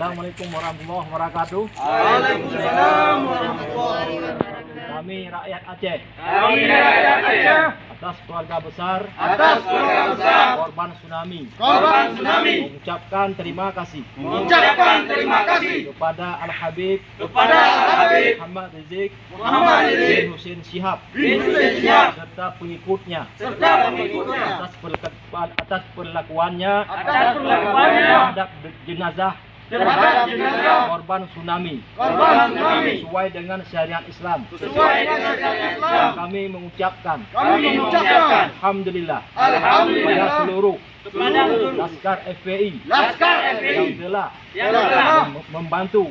Assalamualaikum warahmatullahi wabarakatuh. Waalaikumsalam warahmatullahi wabarakatuh. Kami rakyat Aceh atas keluarga besar korban tsunami mengucapkan terima kasih kepada Al-Habib Muhammad Rizik bin Husin Shihab serta pengikutnya atas perlakuannya terhadap jenazah korban tsunami sesuai dengan syariat Islam. Kami mengucapkan alhamdulillah kepada seluruh Laskar FPI yang telah membantu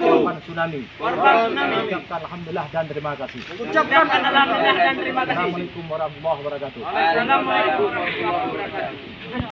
korban tsunami. Mengucapkan alhamdulillah dan terima kasih. Assalamualaikum warahmatullahi wabarakatuh.